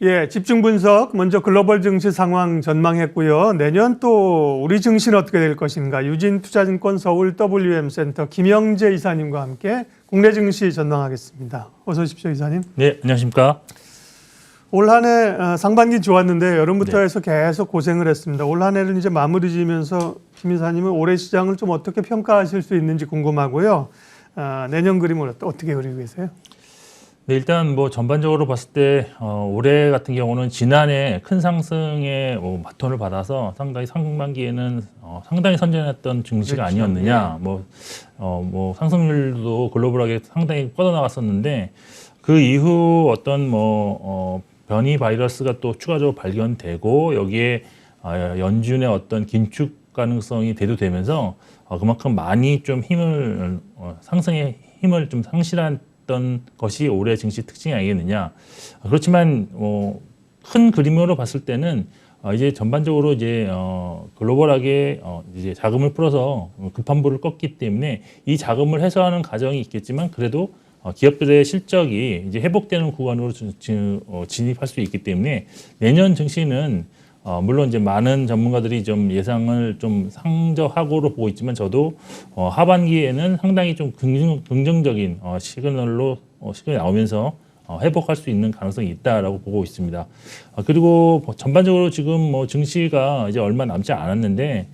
예, 집중 분석. 먼저 글로벌 증시 상황 전망했고요. 내년 또 우리 증시는 어떻게 될 것인가. 유진투자증권 서울 WM센터 김영재 이사님과 함께 국내 증시 전망하겠습니다. 어서 오십시오, 이사님. 네, 안녕하십니까. 올 한 해 상반기 좋았는데 여름부터 네. 해서 계속 고생을 했습니다. 올 한 해를 이제 마무리 지으면서 김 이사님은 올해 시장을 좀 어떻게 평가하실 수 있는지 궁금하고요. 내년 그림을 어떻게 그리고 계세요? 네, 일단 뭐 전반적으로 봤을 때 올해 같은 경우는 지난해 큰 상승의 바톤을 받아서 상당히 상반기에는 상당히 선전했던 증시가 그렇죠. 아니었느냐. 뭐 상승률도 글로벌하게 상당히 뻗어나갔었는데 그 이후 어떤 변이 바이러스가 또 추가적으로 발견되고 여기에 연준의 어떤 긴축 가능성이 대두되면서 그만큼 많이 좀 상승의 힘을 좀 상실한 것이 올해 증시 특징이 아니겠느냐. 그렇지만 큰 그림으로 봤을 때는 이제 전반적으로 이제 글로벌하게 이제 자금을 풀어서 급환부를 껐기 때문에 이 자금을 해소하는 과정이 있겠지만 그래도 기업들의 실적이 이제 회복되는 구간으로 진입할 수 있기 때문에 내년 증시는 물론 이제 많은 전문가들이 좀 예상을 좀 상저하고로 보고 있지만 저도 하반기에는 상당히 좀 긍정적인 시그널이 나오면서 회복할 수 있는 가능성이 있다라고 보고 있습니다. 그리고 전반적으로 지금 증시가 이제 얼마 남지 않았는데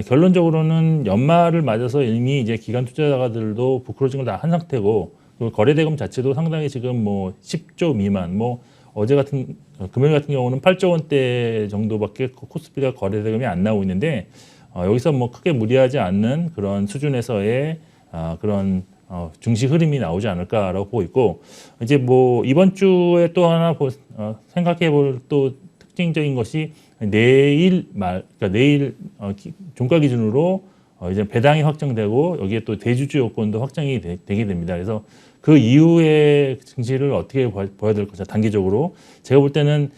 결론적으로는 연말을 맞아서 이미 이제 기관 투자자들도 부풀어진 걸 다 한 상태고 그 거래 대금 자체도 상당히 지금 10조 미만 어제 같은 금요일 같은 경우는 8조 원대 정도밖에 코스피가 거래 대금이 안 나오고 있는데 여기서 크게 무리하지 않는 그런 수준에서의 그런 증시 흐름이 나오지 않을까라고 보고 있고 이제 이번 주에 또 하나 생각해 볼 또 특징적인 것이 그러니까 내일 종가 기준으로 이제 배당이 확정되고 여기에 또 대주주 요건도 확정이 되게 됩니다. 그래서 그 이후에 증시를 어떻게 봐야 될 것이냐 단기적으로 제가 볼 때는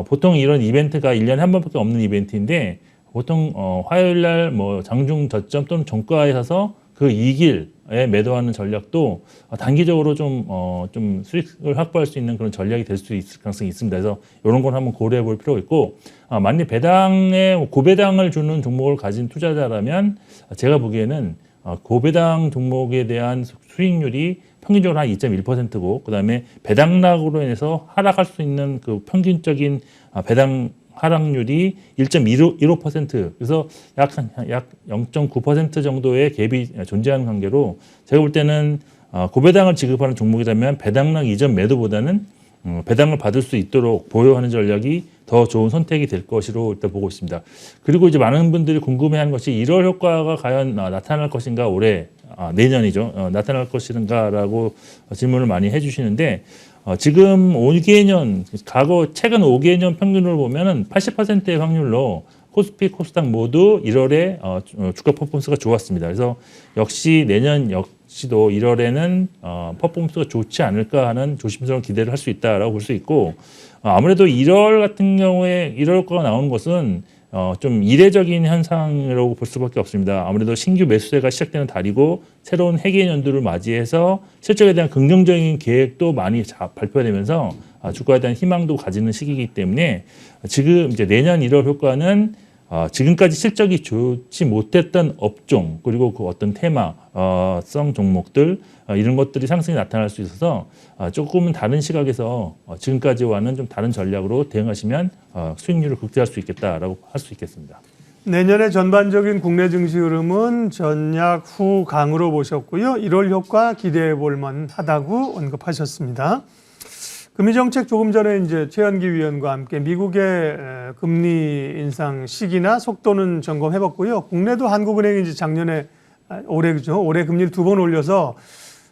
보통 이런 이벤트가 1년에 한 번밖에 없는 이벤트인데 보통 화요일 날 장중 저점 또는 종가에 사서 그 이길에 매도하는 전략도 단기적으로 좀 수익을 확보할 수 있는 그런 전략이 될 수 있을 가능성이 있습니다. 그래서 이런 건 한번 고려해 볼 필요가 있고 만약 배당에 고배당을 주는 종목을 가진 투자자라면 제가 보기에는 고배당 종목에 대한 수익률이 평균적으로 한 2.1%고 그다음에 배당락으로 인해서 하락할 수 있는 그 평균적인 배당 하락률이 1.15%. 그래서 약 0.9% 정도의 갭이 존재하는 관계로 제가 볼 때는 고배당을 지급하는 종목이라면 배당락 이전 매도보다는 배당을 받을 수 있도록 보유하는 전략이 더 좋은 선택이 될 것으로 일단 보고 있습니다. 그리고 이제 많은 분들이 궁금해하는 것이 1월 효과가 과연 나타날 것인가 올해 내년이죠. 나타날 것인가라고 질문을 많이 해주시는데 지금 5개년 최근 5개년 평균을 보면은 80%의 확률로 코스피, 코스닥 모두 1월에 주가 퍼포먼스가 좋았습니다. 그래서 역시 내년 역시도 1월에는 퍼포먼스가 좋지 않을까 하는 조심스러운 기대를 할 수 있다라고 볼 수 있고 아무래도 1월 같은 경우에 1월 효과가 나오는 것은 좀 이례적인 현상이라고 볼 수밖에 없습니다. 아무래도 신규 매수세가 시작되는 달이고 새로운 회계 연도를 맞이해서 실적에 대한 긍정적인 계획도 많이 발표되면서 주가에 대한 희망도 가지는 시기이기 때문에 지금 이제 내년 1월 효과는 지금까지 실적이 좋지 못했던 업종 그리고 그 어떤 테마성 종목들 이런 것들이 상승이 나타날 수 있어서 조금은 다른 시각에서 지금까지와는 좀 다른 전략으로 대응하시면 수익률을 극대화할 수 있겠다라고 할 수 있겠습니다. 내년의 전반적인 국내 증시 흐름은 전약 후 강으로 보셨고요. 1월 효과 기대해 볼 만하다고 언급하셨습니다. 금리정책 조금 전에 이제 최현기 위원과 함께 미국의 금리 인상 시기나 속도는 점검해봤고요. 국내도 한국은행이 이제 작년에 올해 금리를 2번 올려서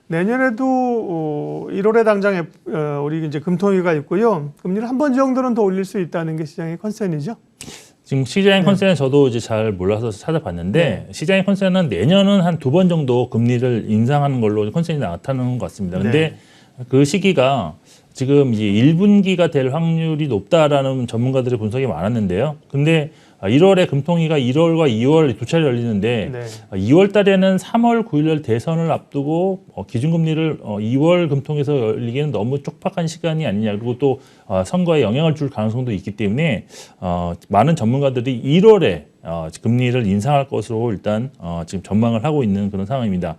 내년에도 1월에 당장 우리 이제 금통위가 있고요. 금리를 한 번 정도는 더 올릴 수 있다는 게 시장의 컨센이죠. 지금 시장의 컨센은 저도 이제 잘 몰라서 찾아봤는데 시장의 컨센은 내년은 한 2번 정도 금리를 인상하는 걸로 컨센이 나타나는 것 같습니다. 근데 그 시기가 지금 이제 1분기가 될 확률이 높다라는 전문가들의 분석이 많았는데요. 근데 1월에 금통위가 1월과 2월 두 차례 열리는데 네. 2월 달에는 3월 9일 대선을 앞두고 기준금리를 2월 금통에서 열리기에는 너무 촉박한 시간이 아니냐. 그리고 또 선거에 영향을 줄 가능성도 있기 때문에 많은 전문가들이 1월에 금리를 인상할 것으로 일단 지금 전망을 하고 있는 그런 상황입니다.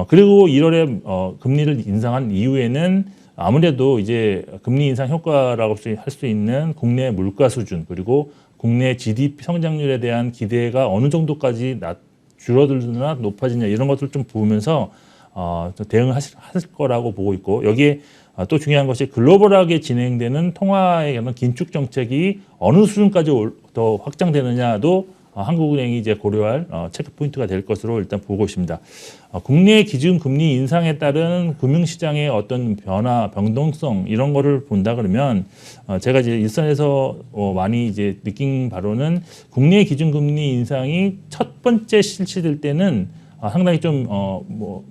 그리고 1월에 금리를 인상한 이후에는 아무래도 이제 금리 인상 효과라고 할 수 있는 국내 물가 수준 그리고 국내 GDP 성장률에 대한 기대가 어느 정도까지 줄어들거나 높아지냐 이런 것들을 좀 보면서 대응을 하실 거라고 보고 있고 여기에 또 중요한 것이 글로벌하게 진행되는 통화의 긴축 정책이 어느 수준까지 더 확장되느냐도 한국은행이 이제 고려할 체크 포인트가 될 것으로 일단 보고 있습니다. 국내 기준 금리 인상에 따른 금융시장의 어떤 변화, 변동성 이런 거를 본다 그러면 제가 이제 일선에서 많이 이제 느낀 바로는 국내 기준 금리 인상이 첫 번째 실시될 때는 상당히 좀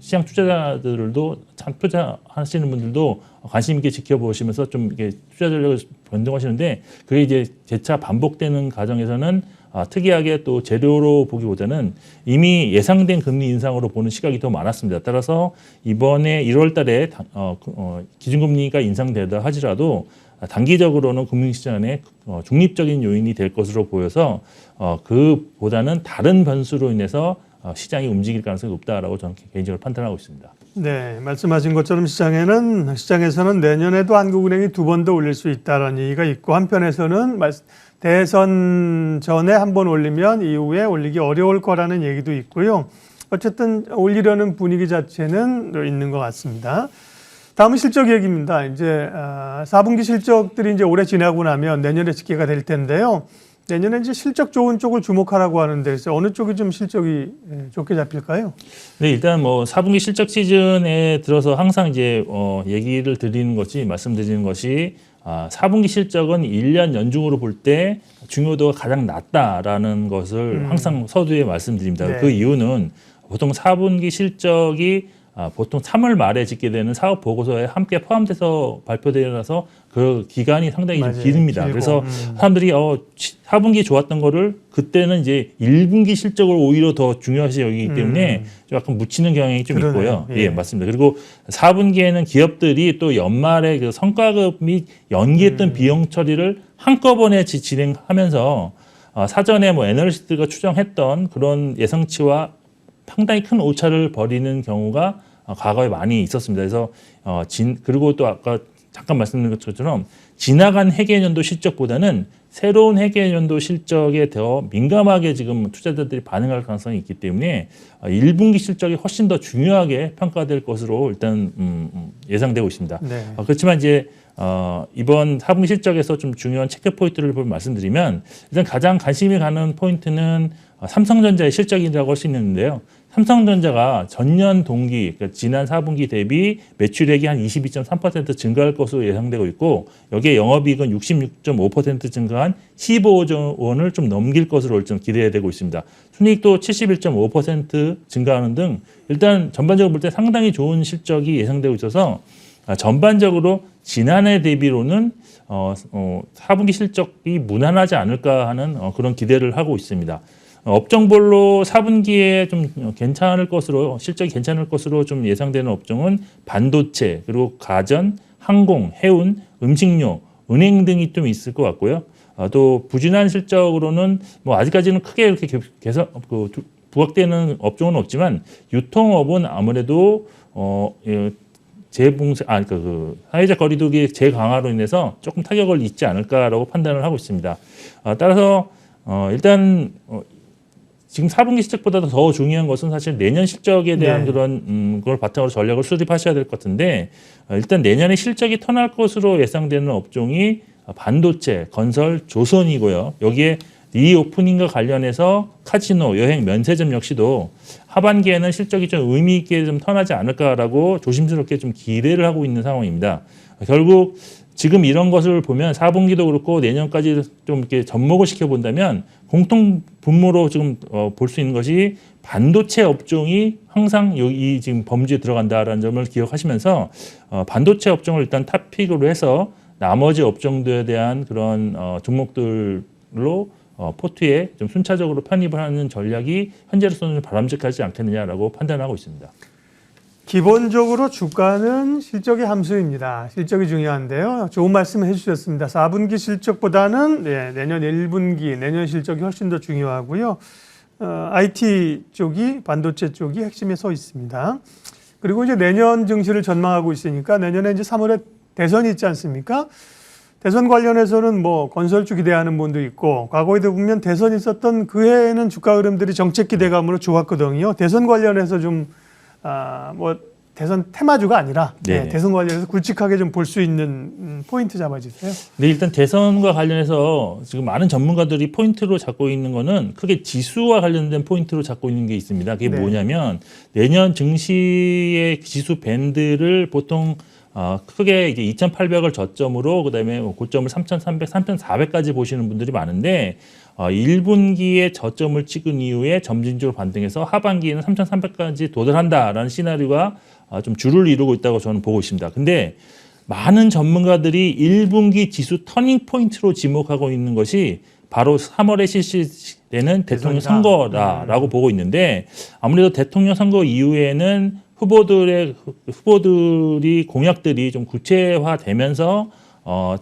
시장 투자자들도 투자하시는 분들도 관심 있게 지켜보시면서 좀 이렇게 투자 전략을 변동하시는데 그게 이제 재차 반복되는 과정에서는 특이하게 또 재료로 보기보다는 이미 예상된 금리 인상으로 보는 시각이 더 많았습니다. 따라서 이번에 1월 달에 기준금리가 인상되다 하더라도 단기적으로는 금융시장의 중립적인 요인이 될 것으로 보여서 그보다는 다른 변수로 인해서 시장이 움직일 가능성이 높다라고 저는 개인적으로 판단하고 있습니다. 네, 말씀하신 것처럼 시장에서는 내년에도 한국은행이 2번 더 올릴 수 있다는 얘기가 있고 한편에서는 대선 전에 한 번 올리면 이후에 올리기 어려울 거라는 얘기도 있고요. 어쨌든 올리려는 분위기 자체는 있는 것 같습니다. 다음은 실적 얘기입니다. 이제 4분기 실적들이 이제 올해 지나고 나면 내년에 집계가 될 텐데요. 내년에 이제 실적 좋은 쪽을 주목하라고 하는데 그래서 어느 쪽이 좀 실적이 좋게 잡힐까요? 네, 일단 4분기 실적 시즌에 들어서 항상 이제 얘기를 말씀드리는 것이 4분기 실적은 1년 연중으로 볼 때 중요도가 가장 낮다라는 것을 항상 서두에 말씀드립니다. 네. 그 이유는 보통 4분기 실적이 보통 3월 말에 짓게 되는 사업 보고서에 함께 포함돼서 발표되어서 그 기간이 상당히 좀 맞아요. 길입니다. 길고. 그래서 사람들이 4분기 좋았던 거를 그때는 이제 1분기 실적을 오히려 더 중요시 여기기 때문에 좀 약간 묻히는 경향이 좀 그러네요. 있고요. 예. 예, 맞습니다. 그리고 4분기에는 기업들이 또 연말에 그 성과급 및 연기했던 비용 처리를 한꺼번에 진행하면서 사전에 애널리스트가 추정했던 그런 예상치와 상당히 큰 오차를 벌이는 경우가 과거에 많이 있었습니다. 그래서 그리고 또 아까 잠깐 말씀드린 것처럼 지나간 회계연도 실적보다는 새로운 회계연도 실적에 더 민감하게 지금 투자자들이 반응할 가능성이 있기 때문에 1분기 실적이 훨씬 더 중요하게 평가될 것으로 일단 예상되고 있습니다. 네. 그렇지만 이제 이번 4분기 실적에서 좀 중요한 체크 포인트를 말씀드리면 일단 가장 관심이 가는 포인트는 삼성전자의 실적이라고 할 수 있는데요. 삼성전자가 전년 동기, 그러니까 지난 4분기 대비 매출액이 한 22.3% 증가할 것으로 예상되고 있고 여기에 영업이익은 66.5% 증가한 15조 원을 좀 넘길 것으로 좀 기대되고 있습니다. 순이익도 71.5% 증가하는 등 일단 전반적으로 볼 때 상당히 좋은 실적이 예상되고 있어서 전반적으로 지난해 대비로는 4분기 실적이 무난하지 않을까 하는 그런 기대를 하고 있습니다. 업종별로 4분기에 좀 괜찮을 것으로 실적이 괜찮을 것으로 좀 예상되는 업종은 반도체 그리고 가전, 항공, 해운, 음식료, 은행 등이 좀 있을 것 같고요. 또 부진한 실적으로는 아직까지는 크게 이렇게 부각되는 업종은 없지만 유통업은 아무래도 사회적 거리두기 재강화로 인해서 조금 타격을 입지 않을까라고 판단을 하고 있습니다. 따라서 일단 지금 4분기 실적보다 더 중요한 것은 사실 내년 실적에 대한 그런 걸 바탕으로 전략을 수립하셔야 될 것 같은데 일단 내년에 실적이 턴할 것으로 예상되는 업종이 반도체, 건설, 조선이고요. 여기에 리오프닝과 관련해서 카지노, 여행, 면세점 역시도 하반기에는 실적이 좀 의미 있게 좀 턴하지 않을까라고 조심스럽게 좀 기대를 하고 있는 상황입니다. 결국 지금 이런 것을 보면 4분기도 그렇고 내년까지 좀 이렇게 접목을 시켜본다면 공통 분모로 지금 볼 수 있는 것이 반도체 업종이 항상 이 지금 범주에 들어간다라는 점을 기억하시면서 반도체 업종을 일단 탑픽으로 해서 나머지 업종들에 대한 그런 종목들로 포트에 좀 순차적으로 편입을 하는 전략이 현재로서는 바람직하지 않겠느냐라고 판단하고 있습니다. 기본적으로 주가는 실적의 함수입니다. 실적이 중요한데요. 좋은 말씀 해주셨습니다. 4분기 실적보다는 내년 1분기, 내년 실적이 훨씬 더 중요하고요. IT 쪽이, 반도체 쪽이 핵심에 서 있습니다. 그리고 이제 내년 증시를 전망하고 있으니까 내년에 이제 3월에 대선이 있지 않습니까? 대선 관련해서는 뭐 건설주 기대하는 분도 있고, 과거에도 보면 대선이 있었던 그 해에는 주가 흐름들이 정책 기대감으로 좋았거든요. 대선 관련해서 좀 대선 테마주가 아니라 대선 관련해서 굵직하게 좀 볼 수 있는 포인트 잡아주세요. 네, 일단 대선과 관련해서 지금 많은 전문가들이 포인트로 잡고 있는 거는 크게 지수와 관련된 포인트로 잡고 있는 게 있습니다. 그게 뭐냐면 내년 증시의 지수 밴드를 보통 크게 이제 2,800을 저점으로 그다음에 고점을 3,300, 3,400까지 보시는 분들이 많은데 1분기에 저점을 찍은 이후에 점진적으로 반등해서 하반기에는 3,300까지 도달한다라는 시나리오가 좀 주를 이루고 있다고 저는 보고 있습니다. 근데 많은 전문가들이 1분기 지수 터닝 포인트로 지목하고 있는 것이 바로 3월에 실시되는 대통령 선거다라고 보고 있는데 아무래도 대통령 선거 이후에는 후보들이 공약들이 좀 구체화되면서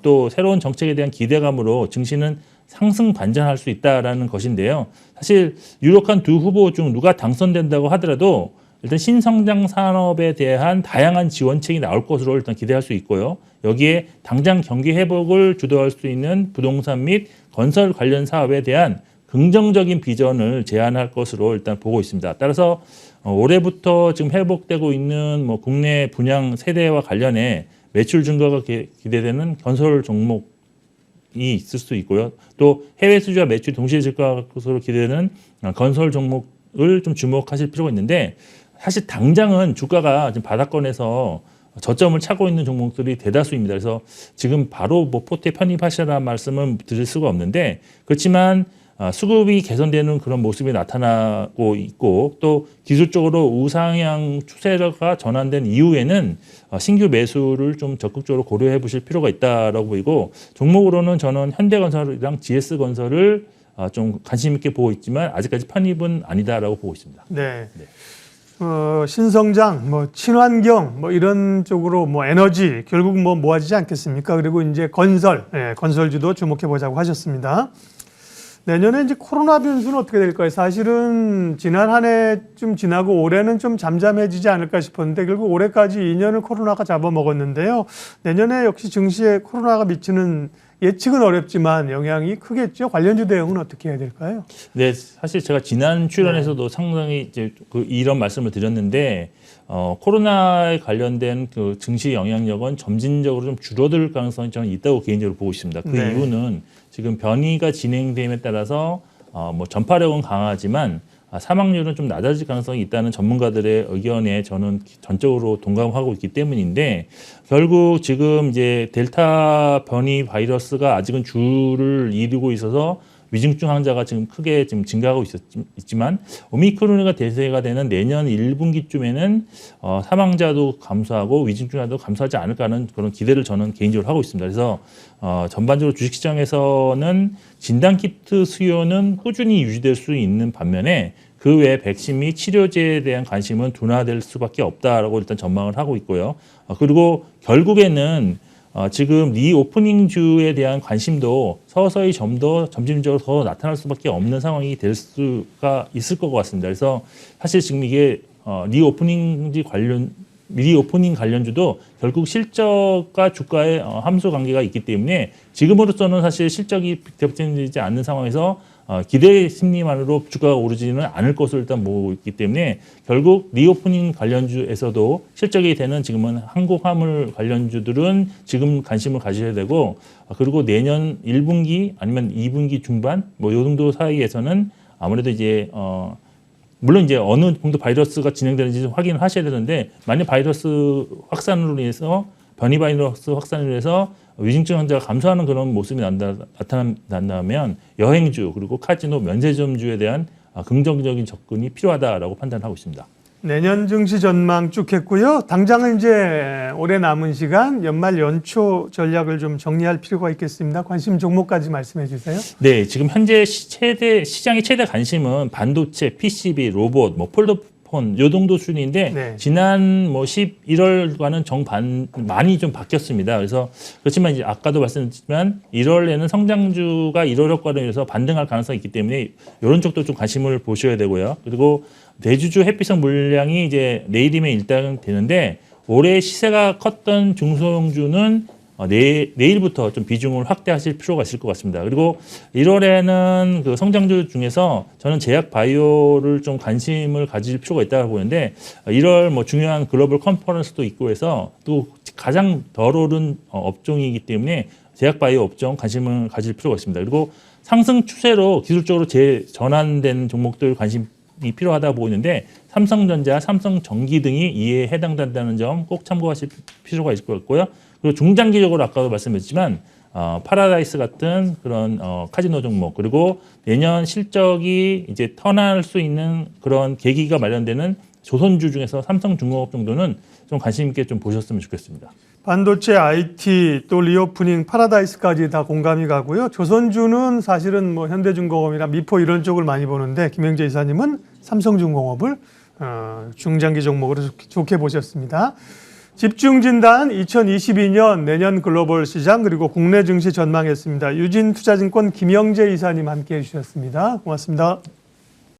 또 새로운 정책에 대한 기대감으로 증시는 상승 반전할 수 있다라는 것인데요. 사실 유력한 두 후보 중 누가 당선된다고 하더라도 일단 신성장 산업에 대한 다양한 지원책이 나올 것으로 일단 기대할 수 있고요. 여기에 당장 경기 회복을 주도할 수 있는 부동산 및 건설 관련 사업에 대한 긍정적인 비전을 제안할 것으로 일단 보고 있습니다. 따라서 올해부터 지금 회복되고 있는 국내 분양 세대와 관련해 매출 증가가 기대되는 건설 종목이 있을 수 있고요. 또 해외 수주와 매출 동시에 증가할 것으로 기대되는 건설 종목을 좀 주목하실 필요가 있는데 사실 당장은 주가가 지금 바닥권에서 저점을 차고 있는 종목들이 대다수입니다. 그래서 지금 바로 포트에 편입하시라는 말씀은 드릴 수가 없는데 그렇지만 수급이 개선되는 그런 모습이 나타나고 있고 또 기술적으로 우상향 추세가 전환된 이후에는 신규 매수를 좀 적극적으로 고려해 보실 필요가 있다라고 보이고 종목으로는 저는 현대건설이랑 GS건설을 좀 관심 있게 보고 있지만 아직까지 편입은 아니다라고 보고 있습니다. 네. 신성장, 친환경, 이런 쪽으로 에너지 결국 모아지지 않겠습니까? 그리고 이제 건설주도 주목해 보자고 하셨습니다. 내년에 이제 코로나 변수는 어떻게 될까요? 사실은 지난 한 해 좀 지나고 올해는 좀 잠잠해지지 않을까 싶었는데 결국 올해까지 2년을 코로나가 잡아먹었는데요. 내년에 역시 증시에 코로나가 미치는 예측은 어렵지만 영향이 크겠죠. 관련주 대응은 어떻게 해야 될까요? 네, 사실 제가 지난 출연에서도 상당히 이제 이런 말씀을 드렸는데 코로나에 관련된 그 증시 영향력은 점진적으로 좀 줄어들 가능성이 저는 있다고 개인적으로 보고 있습니다. 그 이유는 지금 변이가 진행됨에 따라서 전파력은 강하지만 사망률은 좀 낮아질 가능성이 있다는 전문가들의 의견에 저는 전적으로 동감하고 있기 때문인데 결국 지금 이제 델타 변이 바이러스가 아직은 주를 이루고 있어서 위중증 환자가 지금 크게 지금 증가하고 있지만 오미크론이 대세가 되는 내년 1분기쯤에는 사망자도 감소하고 위중증자도 감소하지 않을까 하는 그런 기대를 저는 개인적으로 하고 있습니다. 그래서 전반적으로 주식시장에서는 진단키트 수요는 꾸준히 유지될 수 있는 반면에 그 외에 백신 및 치료제에 대한 관심은 둔화될 수밖에 없다라고 일단 전망을 하고 있고요. 그리고 결국에는 지금 리오프닝주에 대한 관심도 서서히 점진적으로 더 나타날 수밖에 없는 상황이 될 수가 있을 것 같습니다. 그래서 사실 지금 이게 리오프닝 관련주도 결국 실적과 주가의 함수 관계가 있기 때문에 지금으로서는 사실 실적이 빅대표되지 않는 상황에서 기대 심리만으로 주가가 오르지는 않을 것으로 일단 보고 있기 때문에 결국 리오프닝 관련주에서도 실적이 되는 지금은 항공화물 관련주들은 지금 관심을 가셔야 되고 그리고 내년 1분기 아니면 2분기 중반 요 정도 사이에서는 아무래도 이제 물론 이제 어느 정도 바이러스가 진행되는지 확인을 하셔야 되는데 만약 바이러스 확산으로 인해서 변이 바이러스 확산으로 인해서 위중증 환자가 감소하는 그런 모습이 나타난다면 여행주 그리고 카지노 면세점주에 대한 긍정적인 접근이 필요하다라고 판단하고 있습니다. 내년 증시 전망 쭉 했고요. 당장은 이제 올해 남은 시간 연말 연초 전략을 좀 정리할 필요가 있겠습니다. 관심 종목까지 말씀해 주세요. 네, 지금 현재 시장의 최대 관심은 반도체, PCB, 로봇, 뭐 폴더폰 요 정도 수준인데 네. 지난 뭐 11월과는 많이 좀 바뀌었습니다. 그래서 그렇지만 이제 아까도 말씀드렸지만 1월에는 성장주가 1월 효과로 인해서 반등할 가능성이 있기 때문에 이런 쪽도 좀 관심을 보셔야 되고요. 그리고 대주주 햇빛성 물량이 이제 내일이면 일단 되는데 올해 시세가 컸던 중소형주는 내일부터 좀 비중을 확대하실 필요가 있을 것 같습니다. 그리고 1월에는 그 성장주 중에서 저는 제약 바이오를 좀 관심을 가질 필요가 있다고 보는데 1월 뭐 중요한 글로벌 컨퍼런스도 있고 해서 또 가장 덜 오른 업종이기 때문에 제약 바이오 업종 관심을 가질 필요가 있습니다. 그리고 상승 추세로 기술적으로 재전환된 종목들 관심이 필요하다고 보고 있는데 삼성전자, 삼성전기 등이 이에 해당된다는 점 꼭 참고하실 필요가 있을 것 같고요. 그리고 중장기적으로 아까도 말씀드렸지만 파라다이스 같은 그런 카지노 종목 그리고 내년 실적이 이제 턴할 수 있는 그런 계기가 마련되는 조선주 중에서 삼성중공업 정도는 좀 관심 있게 좀 보셨으면 좋겠습니다. 반도체, IT, 또 리오프닝, 파라다이스까지 다 공감이 가고요. 조선주는 사실은 뭐 현대중공업이나 미포 이런 쪽을 많이 보는데 김영재 이사님은 삼성중공업을 중장기 종목으로 좋게 보셨습니다. 집중진단 2022년 내년 글로벌 시장 그리고 국내 증시 전망했습니다. 유진투자증권 김영재 이사님 함께해 주셨습니다. 고맙습니다.